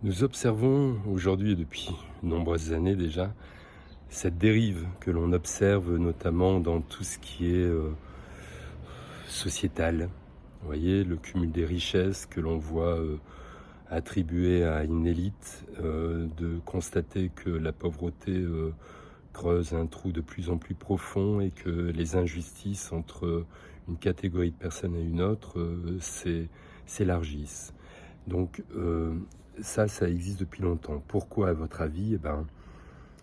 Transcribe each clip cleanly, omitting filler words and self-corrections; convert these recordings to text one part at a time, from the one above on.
Nous observons aujourd'hui et depuis de nombreuses années déjà cette dérive que l'on observe notamment dans tout ce qui est sociétal. Vous voyez, le cumul des richesses que l'on voit attribué à une élite, de constater que la pauvreté creuse un trou de plus en plus profond et que les injustices entre une catégorie de personnes et une autre s'élargissent. Donc ça existe depuis longtemps. Pourquoi, à votre avis?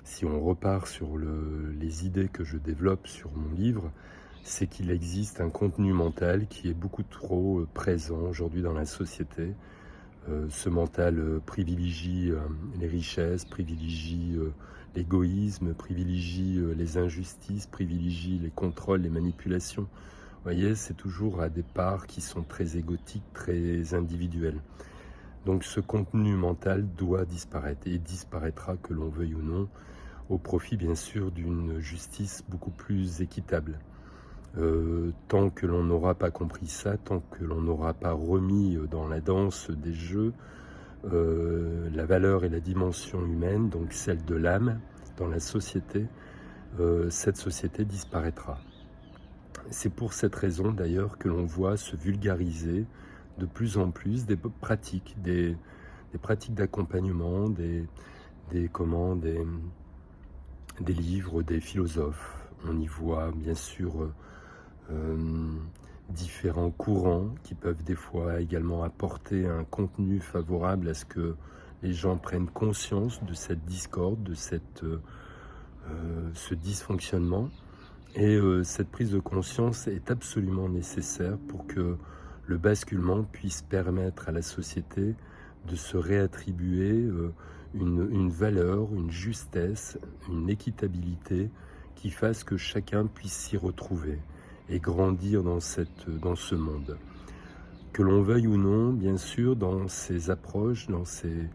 Si on repart sur les idées que je développe sur mon livre, c'est qu'il existe un contenu mental qui est beaucoup trop présent aujourd'hui dans la société. Ce mental privilégie les richesses, privilégie l'égoïsme, privilégie les injustices, privilégie les contrôles, les manipulations. Vous voyez, c'est toujours à des parts qui sont très égotiques, très individuelles. Donc ce contenu mental doit disparaître et disparaîtra, que l'on veuille ou non, au profit bien sûr d'une justice beaucoup plus équitable. Tant que l'on n'aura pas compris ça, tant que l'on n'aura pas remis dans la danse des jeux la valeur et la dimension humaine, donc celle de l'âme dans la société, cette société disparaîtra. C'est pour cette raison d'ailleurs que l'on voit se vulgariser de plus en plus des pratiques, des pratiques d'accompagnement, des livres, des philosophes. On y voit bien sûr différents courants qui peuvent des fois également apporter un contenu favorable à ce que les gens prennent conscience de cette discorde, de ce dysfonctionnement. Et cette prise de conscience est absolument nécessaire pour que le basculement puisse permettre à la société de se réattribuer une valeur, une justesse, une équitabilité qui fasse que chacun puisse s'y retrouver et grandir dans ce monde. Que l'on veuille ou non, bien sûr, dans ces approches, dans ces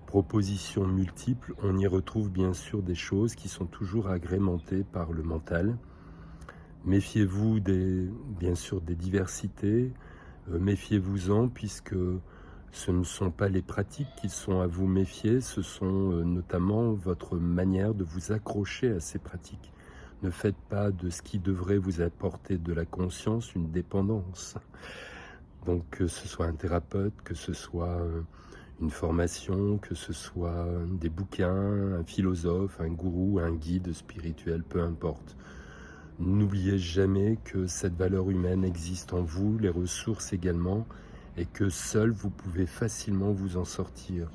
propositions multiples, on y retrouve bien sûr des choses qui sont toujours agrémentées par le mental. Méfiez-vous bien sûr des diversités, méfiez-vous-en, puisque ce ne sont pas les pratiques qui sont à vous méfier, ce sont notamment votre manière de vous accrocher à ces pratiques. Ne faites pas de ce qui devrait vous apporter de la conscience une dépendance. Donc que ce soit un thérapeute, que ce soit une formation, que ce soit des bouquins, un philosophe, un gourou, un guide spirituel, peu importe. N'oubliez jamais que cette valeur humaine existe en vous, les ressources également, et que seul vous pouvez facilement vous en sortir.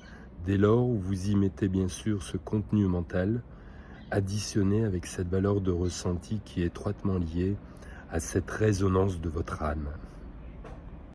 Dès lors où vous y mettez bien sûr ce contenu mental, additionné avec cette valeur de ressenti qui est étroitement liée à cette résonance de votre âme.